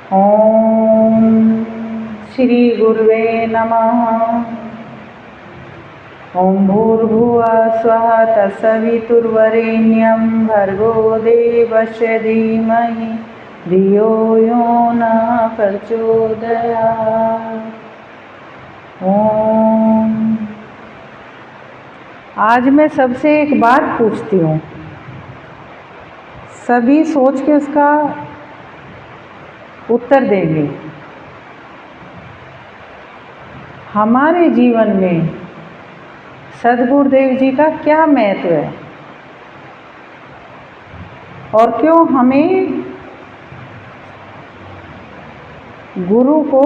ओम श्री गुरुवे नमः। ओम भूर्भुवः स्वः तत्सवितुर्वरेण्यं भर्गो देवस्य धीमहि धियो यो नः प्रचोदयात्। ओम। आज मैं सबसे एक बात पूछती हूँ, सभी सोच के उसका उत्तर देंगे। हमारे जीवन में सद्गुरुदेव जी का क्या महत्व है और क्यों हमें गुरु को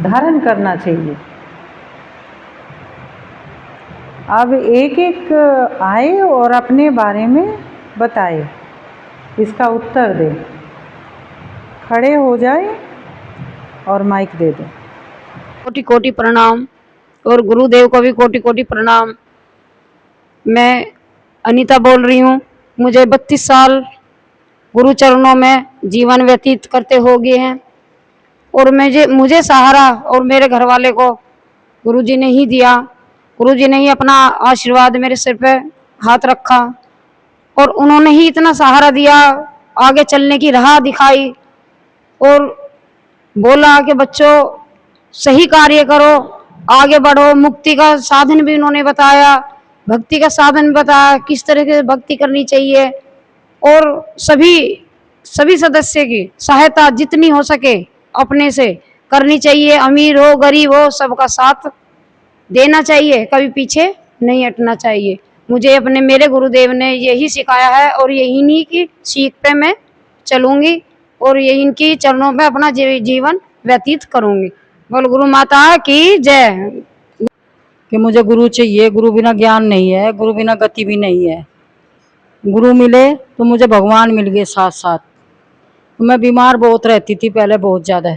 धारण करना चाहिए। अब एक एक आए और अपने बारे में बताए, इसका उत्तर दे। खड़े हो जाए और माइक दे दो। कोटि कोटि प्रणाम और गुरुदेव को भी कोटि कोटि प्रणाम। मैं अनीता बोल रही हूँ। मुझे 32 साल गुरु चरणों में जीवन व्यतीत करते हो गए हैं और मुझे सहारा और मेरे घर वाले को गुरुजी ने ही दिया। गुरुजी ने ही अपना आशीर्वाद मेरे सिर पे हाथ रखा और उन्होंने ही इतना सहारा दिया, आगे चलने की राह दिखाई और बोला कि बच्चों सही कार्य करो, आगे बढ़ो। मुक्ति का साधन भी उन्होंने बताया, भक्ति का साधन बताया, किस तरह से भक्ति करनी चाहिए और सभी सदस्य की सहायता जितनी हो सके अपने से करनी चाहिए। अमीर हो गरीब हो सबका साथ देना चाहिए, कभी पीछे नहीं हटना चाहिए। मुझे अपने मेरे गुरुदेव ने यही सिखाया है और यही की सीख पे मैं चलूंगी और यही इनकी चरणों में अपना जीवन व्यतीत करूंगी। बोल गुरु माता की जय। कि मुझे गुरु चाहिए, गुरु बिना ज्ञान नहीं है, गुरु बिना गति भी नहीं है। गुरु मिले तो मुझे भगवान मिल गए साथ साथ। मैं बीमार बहुत रहती थी पहले, बहुत ज़्यादा।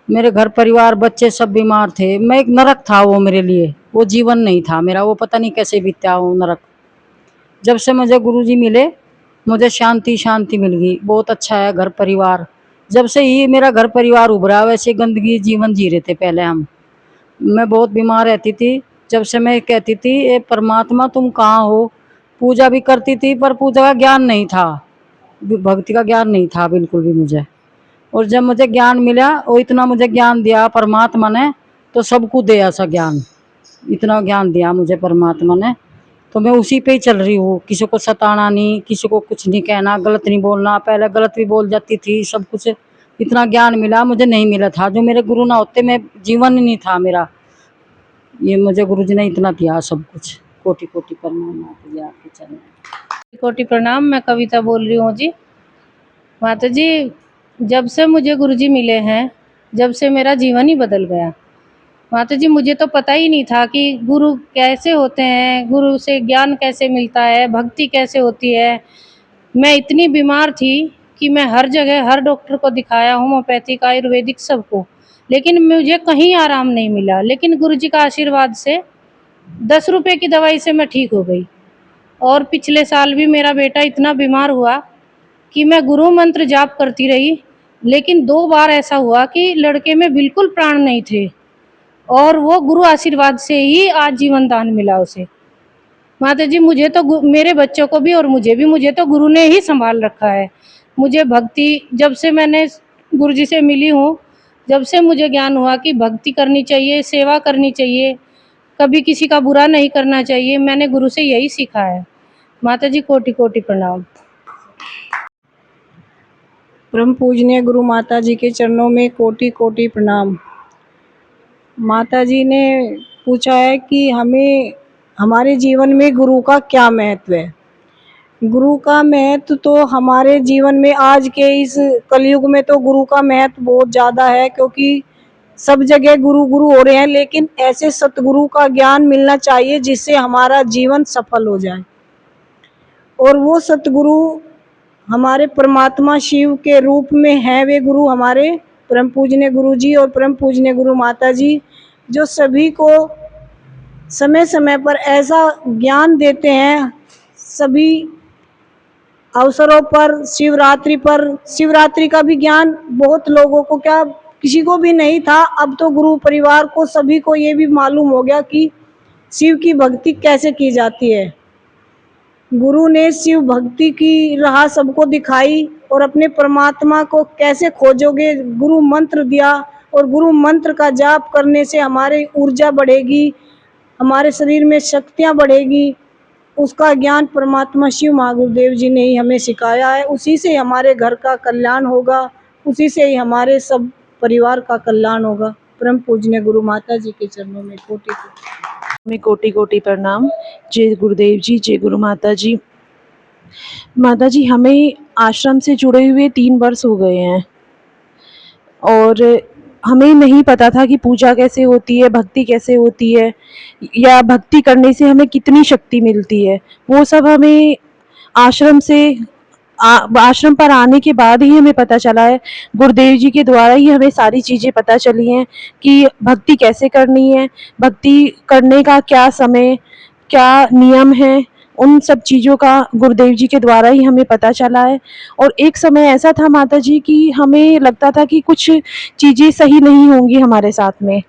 मेरे घर परिवार बच्चे सब बीमार थे। मैं एक नरक था वो मेरे लिए, वो जीवन नहीं था मेरा। वो पता नहीं कैसे बीता वो नरक। जब से मुझे गुरुजी मिले मुझे शांति शांति मिल गई। बहुत अच्छा है घर परिवार। जब से ही मेरा घर परिवार उभरा, वैसे गंदगी जीवन जी रहे थे पहले हम। मैं बहुत बीमार रहती थी। जब से मैं कहती थी ए परमात्मा तुम कहाँ हो। पूजा भी करती थी पर पूजा का ज्ञान नहीं था, भक्ति का ज्ञान नहीं था बिल्कुल भी मुझे। और जब मुझे ज्ञान मिला, वो इतना मुझे ज्ञान दिया परमात्मा ने, तो सबको दे ऐसा ज्ञान। इतना ज्ञान दिया मुझे परमात्मा ने, तो मैं उसी पे ही चल रही हूँ। किसी को सताना नहीं, किसी को कुछ नहीं कहना, गलत नहीं बोलना। पहले गलत भी बोल जाती थी। सब कुछ इतना ज्ञान मिला, मुझे नहीं मिला था। जो मेरे गुरु ना होते मैं जीवन ही नहीं था मेरा। ये मुझे गुरु जी ने इतना दिया सब कुछ। कोटि कोटि प्रणाम आपके चरण। कोटि प्रणाम। मैं कविता बोल रही हूँ जी। माता जी, जब से मुझे गुरुजी मिले हैं, जब से मेरा जीवन ही बदल गया। माता जी, मुझे तो पता ही नहीं था कि गुरु कैसे होते हैं, गुरु से ज्ञान कैसे मिलता है, भक्ति कैसे होती है। मैं इतनी बीमार थी कि मैं हर जगह हर डॉक्टर को दिखाया, होम्योपैथिक आयुर्वेदिक सबको, लेकिन मुझे कहीं आराम नहीं मिला। लेकिन गुरुजी का आशीर्वाद से 10 रुपए की दवाई से मैं ठीक हो गई। और पिछले साल भी मेरा बेटा इतना बीमार हुआ कि मैं गुरु मंत्र जाप करती रही, लेकिन 2 बार ऐसा हुआ कि लड़के में बिल्कुल प्राण नहीं थे और वो गुरु आशीर्वाद से ही आज जीवन दान मिला उसे। माता जी, मुझे तो मेरे बच्चों को भी और मुझे तो गुरु ने ही संभाल रखा है। मुझे भक्ति जब से मैंने गुरु जी से मिली हूँ, जब से मुझे ज्ञान हुआ कि भक्ति करनी चाहिए, सेवा करनी चाहिए, कभी किसी का बुरा नहीं करना चाहिए, मैंने गुरु से यही सीखा है। माता जी, कोटि कोटि प्रणाम। परम पूजनीय गुरु माता जी के चरणों में कोटि कोटि प्रणाम। माता जी ने पूछा है कि हमें हमारे जीवन में गुरु का क्या महत्व है। गुरु का महत्व तो हमारे जीवन में आज के इस कलयुग में तो गुरु का महत्व बहुत ज़्यादा है, क्योंकि सब जगह गुरु गुरु हो रहे हैं। लेकिन ऐसे सतगुरु का ज्ञान मिलना चाहिए जिससे हमारा जीवन सफल हो जाए। और वो सतगुरु हमारे परमात्मा शिव के रूप में है। वे गुरु हमारे परम पूजनीय गुरु जी और परम पूजनीय गुरु माता जी, जो सभी को समय समय पर ऐसा ज्ञान देते हैं, सभी अवसरों पर, शिवरात्रि पर, शिवरात्रि का भी ज्ञान बहुत लोगों को, क्या किसी को भी नहीं था। अब तो गुरु परिवार को सभी को ये भी मालूम हो गया कि शिव की भक्ति कैसे की जाती है। गुरु ने शिव भक्ति की राह सबको दिखाई और अपने परमात्मा को कैसे खोजोगे, गुरु मंत्र दिया। और गुरु मंत्र का जाप करने से हमारी ऊर्जा बढ़ेगी, हमारे शरीर में शक्तियाँ बढ़ेगी। उसका ज्ञान परमात्मा शिव महागुरुदेव जी ने ही हमें सिखाया है। उसी से हमारे घर का कल्याण होगा, उसी से ही हमारे सब परिवार का कल्याण होगा। परम पूजनीय गुरु माता जी के चरणों में कोटि में कोटि कोटि प्रणाम। जय गुरुदेव जी, जय गुरु माता जी। माता जी, हमें आश्रम से जुड़े हुए 3 वर्ष हो गए हैं और हमें नहीं पता था कि पूजा कैसे होती है, भक्ति कैसे होती है, या भक्ति करने से हमें कितनी शक्ति मिलती है। वो सब हमें आश्रम पर आने के बाद ही हमें पता चला है। गुरुदेव जी के द्वारा ही हमें सारी चीज़ें पता चली हैं कि भक्ति कैसे करनी है, भक्ति करने का क्या समय, क्या नियम है, उन सब चीज़ों का गुरुदेव जी के द्वारा ही हमें पता चला है। और एक समय ऐसा था माता जी कि हमें लगता था कि कुछ चीज़ें सही नहीं होंगी हमारे साथ में,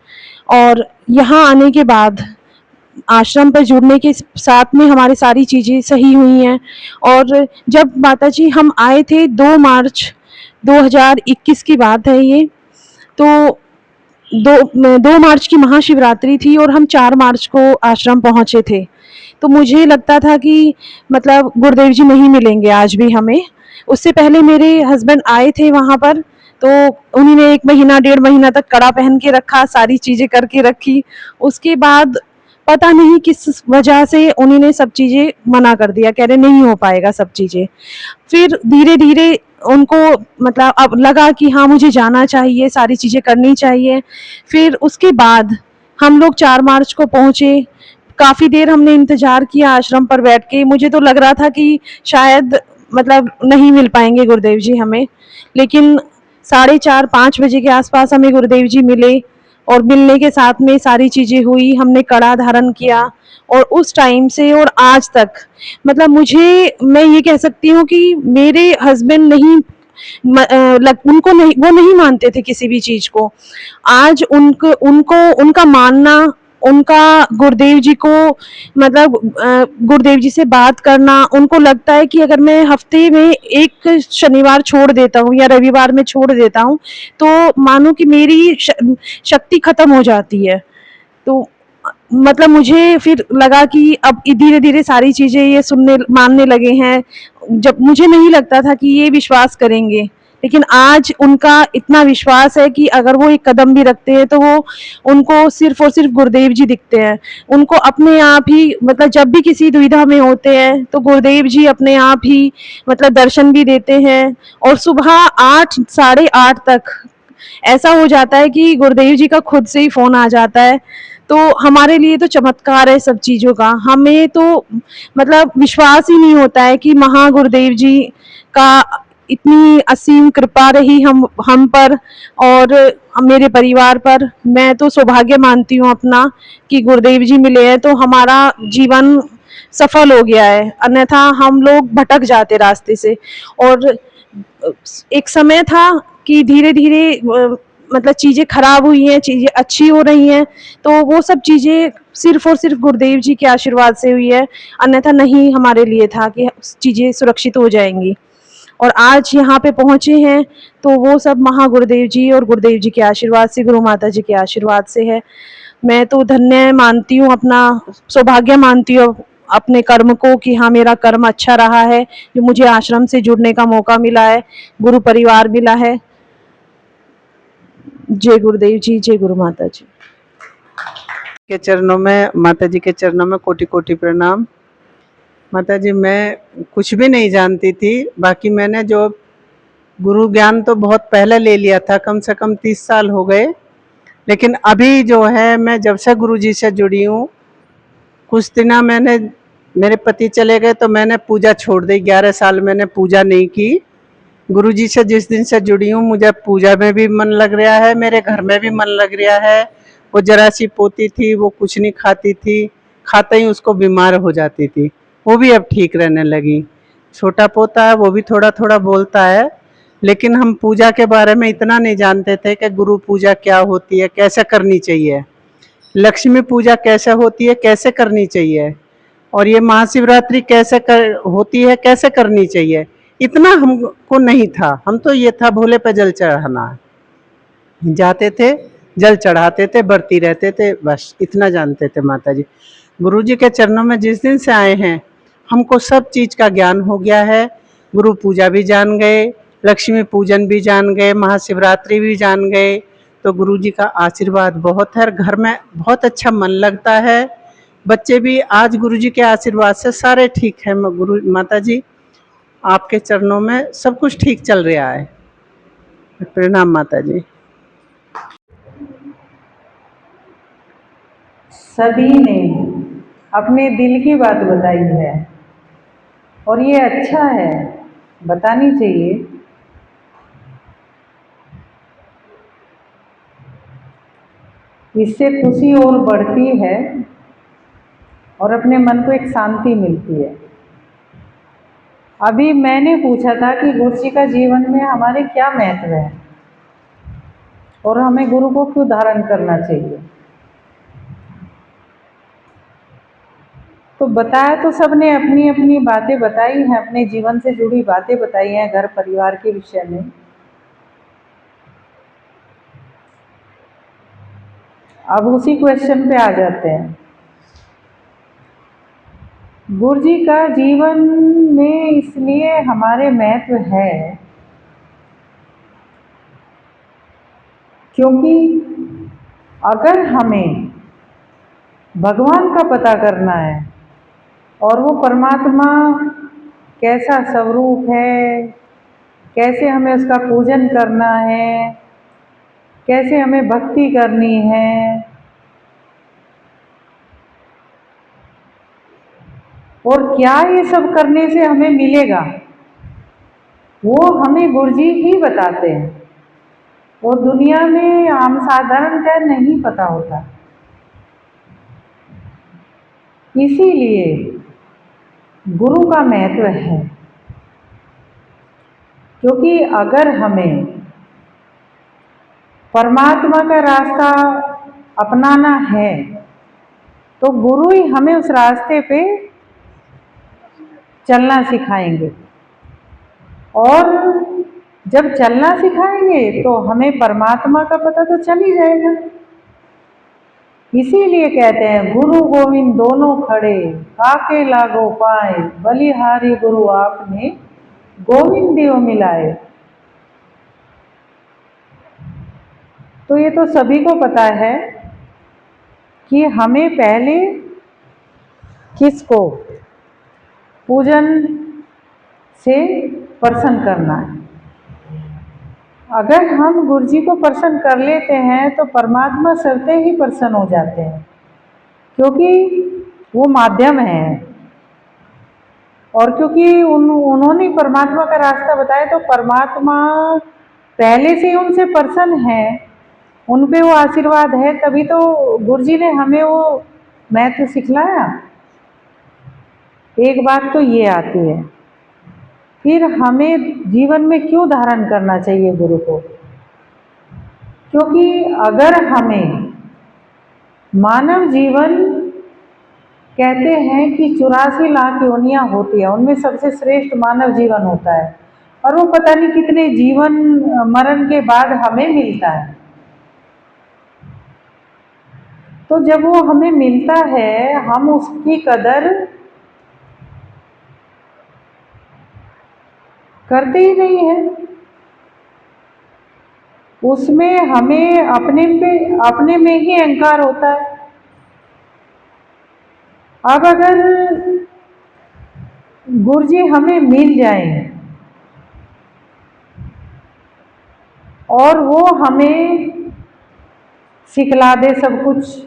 और यहाँ आने के बाद, आश्रम पर जुड़ने के साथ में हमारी सारी चीज़ें सही हुई हैं। और जब माता जी हम आए थे 2 मार्च 2021 की बात है ये, तो 2 मार्च की महाशिवरात्रि थी और हम 4 मार्च को आश्रम पहुँचे थे। तो मुझे लगता था कि मतलब गुरुदेव जी नहीं मिलेंगे आज भी हमें। उससे पहले मेरे हस्बैंड आए थे वहाँ पर, तो उन्होंने 1 महीना 1.5 महीना तक कड़ा पहन के रखा, सारी चीज़ें करके रखी। उसके बाद पता नहीं किस वजह से उन्होंने सब चीज़ें मना कर दिया, कह रहे नहीं हो पाएगा सब चीज़ें। फिर धीरे धीरे उनको मतलब अब लगा कि हाँ मुझे जाना चाहिए, सारी चीज़ें करनी चाहिए। फिर उसके बाद हम लोग 4 मार्च को पहुँचे। काफ़ी देर हमने इंतज़ार किया आश्रम पर बैठ के। मुझे तो लग रहा था कि शायद मतलब नहीं मिल पाएंगे गुरुदेव जी हमें, लेकिन 4:30-5 बजे के आसपास हमें गुरुदेव जी मिले और मिलने के साथ में सारी चीज़ें हुई। हमने कड़ा धारण किया और उस टाइम से और आज तक मतलब मैं ये कह सकती हूँ कि मेरे हस्बैंड नहीं उनको नहीं, वो नहीं मानते थे किसी भी चीज़ को। आज उनको उनका मानना, उनका गुरुदेव जी को मतलब गुरुदेव जी से बात करना, उनको लगता है कि अगर मैं हफ्ते में एक शनिवार छोड़ देता हूँ या रविवार में छोड़ देता हूँ तो मानो कि मेरी शक्ति खत्म हो जाती है। तो मतलब मुझे फिर लगा कि अब धीरे धीरे सारी चीज़ें ये मानने लगे हैं। जब मुझे नहीं लगता था कि ये विश्वास करेंगे, लेकिन आज उनका इतना विश्वास है कि अगर वो एक कदम भी रखते हैं तो वो उनको सिर्फ और सिर्फ गुरुदेव जी दिखते हैं। उनको अपने आप ही मतलब जब भी किसी दुविधा में होते हैं तो गुरुदेव जी अपने आप ही मतलब दर्शन भी देते हैं। और सुबह 8 साढ़े 8 तक ऐसा हो जाता है कि गुरुदेव जी का खुद से ही फ़ोन आ जाता है। तो हमारे लिए तो चमत्कार है सब चीज़ों का। हमें तो मतलब विश्वास ही नहीं होता है कि महागुरुदेव जी का इतनी असीम कृपा रही हम पर और मेरे परिवार पर। मैं तो सौभाग्य मानती हूँ अपना कि गुरुदेव जी मिले हैं तो हमारा जीवन सफल हो गया है, अन्यथा हम लोग भटक जाते रास्ते से। और एक समय था कि धीरे धीरे मतलब चीज़ें खराब हुई हैं, चीज़ें अच्छी हो रही हैं, तो वो सब चीज़ें सिर्फ और सिर्फ गुरुदेव जी के आशीर्वाद से हुई है, अन्यथा नहीं हमारे लिए था कि चीज़ें सुरक्षित हो जाएंगी। और आज यहाँ पे पहुँचे हैं तो वो सब महागुरुदेव जी और गुरुदेव जी के आशीर्वाद से, गुरु माता जी के आशीर्वाद से है। मैं तो धन्य मानती हूँ, अपना सौभाग्य मानती हूँ अपने कर्म को कि हाँ मेरा कर्म अच्छा रहा है, जो मुझे आश्रम से जुड़ने का मौका मिला है, गुरु परिवार मिला है। जय गुरुदेव जी, जय गुरु माता जी के चरणों में, माता जी के चरणों में कोटि कोटि प्रणाम। माता जी, मैं कुछ भी नहीं जानती थी, बाकी मैंने जो गुरु ज्ञान तो बहुत पहले ले लिया था, कम से कम 30 साल हो गए। लेकिन अभी जो है मैं जब से गुरु जी से जुड़ी हूँ, कुछ दिन मेरे पति चले गए तो मैंने पूजा छोड़ दी। 11 साल मैंने पूजा नहीं की। गुरु जी से जिस दिन से जुड़ी हूँ मुझे पूजा में भी मन लग रहा है, मेरे घर में भी मन लग रहा है। वो जरा सी पोती थी, वो कुछ नहीं खाती थी, खाते ही उसको बीमार हो जाती थी, वो भी अब ठीक रहने लगी। छोटा पोता है, वो भी थोड़ा थोड़ा बोलता है, लेकिन हम पूजा के बारे में इतना नहीं जानते थे कि गुरु पूजा क्या होती है, कैसे करनी चाहिए, लक्ष्मी पूजा कैसे होती है, कैसे करनी चाहिए, और ये महाशिवरात्रि कैसे होती है, कैसे करनी चाहिए, इतना हमको नहीं था। हम तो ये था भोले पे जल चढ़ाना, जाते थे, जल चढ़ाते थे, बरती रहते थे, बस इतना जानते थे माता जी। गुरु जी के चरणों में जिस दिन से आए हैं, हमको सब चीज़ का ज्ञान हो गया है। गुरु पूजा भी जान गए, लक्ष्मी पूजन भी जान गए, महाशिवरात्रि भी जान गए। तो गुरु जी का आशीर्वाद बहुत है, घर में बहुत अच्छा मन लगता है। बच्चे भी आज गुरु जी के आशीर्वाद से सारे ठीक है। गुरु माता जी आपके चरणों में सब कुछ ठीक चल रहा है। प्रणाम माता जी। सभी ने अपने दिल की बात बताई है और ये अच्छा है, बतानी चाहिए। इससे खुशी और बढ़ती है और अपने मन को एक शांति मिलती है। अभी मैंने पूछा था कि गुरु जी का जीवन में हमारे क्या महत्व है और हमें गुरु को क्यों धारण करना चाहिए। तो बताया तो सबने अपनी अपनी बातें बताई हैं, अपने जीवन से जुड़ी बातें बताई हैं, घर परिवार के विषय में। अब उसी क्वेश्चन पे आ जाते हैं। गुरु जी का जीवन में इसलिए हमारे महत्व है क्योंकि अगर हमें भगवान का पता करना है और वो परमात्मा कैसा स्वरूप है, कैसे हमें उसका पूजन करना है, कैसे हमें भक्ति करनी है, और क्या ये सब करने से हमें मिलेगा, वो हमें गुरुजी ही बताते हैं। वो दुनिया में आम साधारण का नहीं पता होता। इसीलिए गुरु का महत्व है, क्योंकि अगर हमें परमात्मा का रास्ता अपनाना है तो गुरु ही हमें उस रास्ते पे चलना सिखाएंगे, और जब चलना सिखाएंगे तो हमें परमात्मा का पता तो चल ही जाएगा। इसीलिए कहते हैं गुरु गोविंद दोनों खड़े, काके लागो पाए, बलिहारी गुरु आपने गोविंद देव मिलाए। तो ये तो सभी को पता है कि हमें पहले किसको पूजन से प्रसन्न करना है। अगर हम गुरु जी को प्रसन्न कर लेते हैं तो परमात्मा स्वतः ही प्रसन्न हो जाते हैं, क्योंकि वो माध्यम है। और क्योंकि उन्होंने परमात्मा का रास्ता बताया तो परमात्मा पहले से ही उनसे प्रसन्न है, उन पे वो आशीर्वाद है, तभी तो गुरु जी ने हमें वो महत्व सिखलाया। एक बात तो ये आती है, फिर हमें जीवन में क्यों धारण करना चाहिए गुरु को? क्योंकि अगर हमें मानव जीवन कहते हैं कि 84 लाख योनियां होती है, उनमें सबसे श्रेष्ठ मानव जीवन होता है, और वो पता नहीं कितने जीवन मरण के बाद हमें मिलता है। तो जब वो हमें मिलता है हम उसकी कदर करते ही नहीं है। उसमें हमें अपने में ही अहंकार होता है। अब अगर गुरु जी हमें मिल जाए और वो हमें सिखला दे सब कुछ,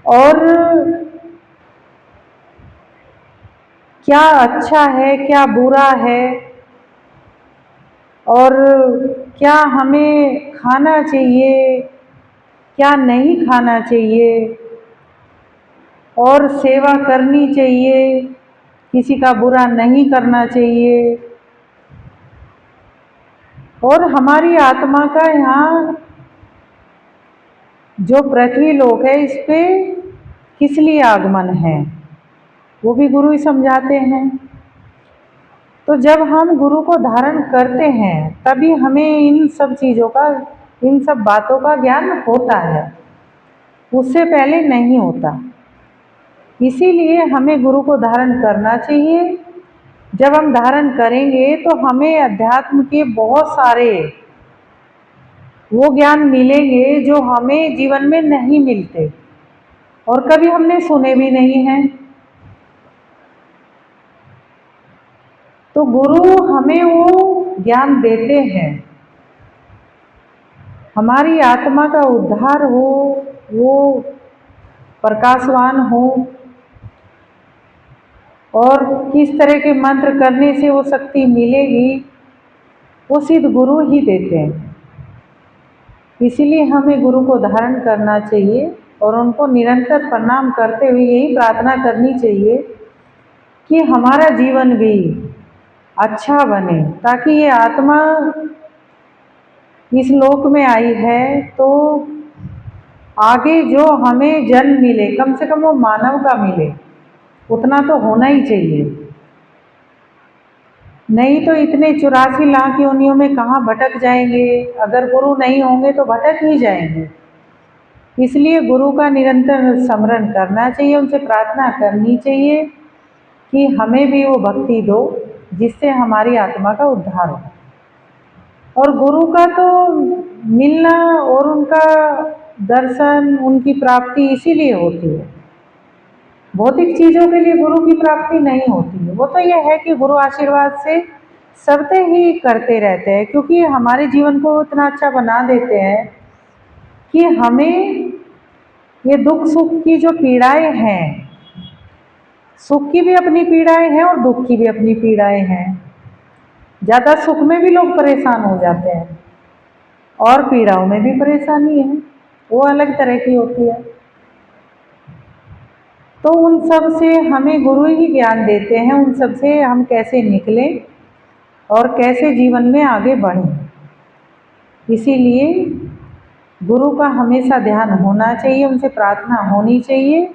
और क्या अच्छा है क्या बुरा है, और क्या हमें खाना चाहिए क्या नहीं खाना चाहिए, और सेवा करनी चाहिए किसी का बुरा नहीं करना चाहिए। और हमारी आत्मा का यहाँ जो पृथ्वी लोक है, इस पे किस लिए आगमन है वो भी गुरु ही समझाते हैं। तो जब हम गुरु को धारण करते हैं तभी हमें इन सब चीज़ों का, इन सब बातों का ज्ञान होता है, उससे पहले नहीं होता। इसीलिए हमें गुरु को धारण करना चाहिए। जब हम धारण करेंगे तो हमें अध्यात्म के बहुत सारे वो ज्ञान मिलेंगे जो हमें जीवन में नहीं मिलते और कभी हमने सुने भी नहीं हैं। तो गुरु हमें वो ज्ञान देते हैं, हमारी आत्मा का उद्धार हो, वो प्रकाशवान हो, और किस तरह के मंत्र करने से वो शक्ति मिलेगी वो सिद्ध गुरु ही देते हैं। इसीलिए हमें गुरु को धारण करना चाहिए और उनको निरंतर प्रणाम करते हुए यही प्रार्थना करनी चाहिए कि हमारा जीवन भी अच्छा बने, ताकि ये आत्मा इस लोक में आई है तो आगे जो हमें जन्म मिले कम से कम वो मानव का मिले, उतना तो होना ही चाहिए। नहीं तो इतने 84 लाख योनियों में कहाँ भटक जाएंगे, अगर गुरु नहीं होंगे तो भटक ही जाएंगे। इसलिए गुरु का निरंतर स्मरण करना चाहिए, उनसे प्रार्थना करनी चाहिए कि हमें भी वो भक्ति दो जिससे हमारी आत्मा का उद्धार हो। और गुरु का तो मिलना और उनका दर्शन, उनकी प्राप्ति इसीलिए होती है, भौतिक चीज़ों के लिए गुरु की प्राप्ति नहीं होती है। वो तो यह है कि गुरु आशीर्वाद से सबते ही करते रहते हैं, क्योंकि हमारे जीवन को इतना अच्छा बना देते हैं कि हमें ये दुख सुख की जो पीड़ाएं हैं, सुख की भी अपनी पीड़ाएं हैं और दुख की भी अपनी पीड़ाएं हैं। ज़्यादा सुख में भी लोग परेशान हो जाते हैं और पीड़ाओं में भी परेशानी है, वो अलग तरह की होती है। तो उन सब से हमें गुरु ही ज्ञान देते हैं, उन सब से हम कैसे निकलें और कैसे जीवन में आगे बढ़ें। इसीलिए गुरु का हमेशा ध्यान होना चाहिए, उनसे प्रार्थना होनी चाहिए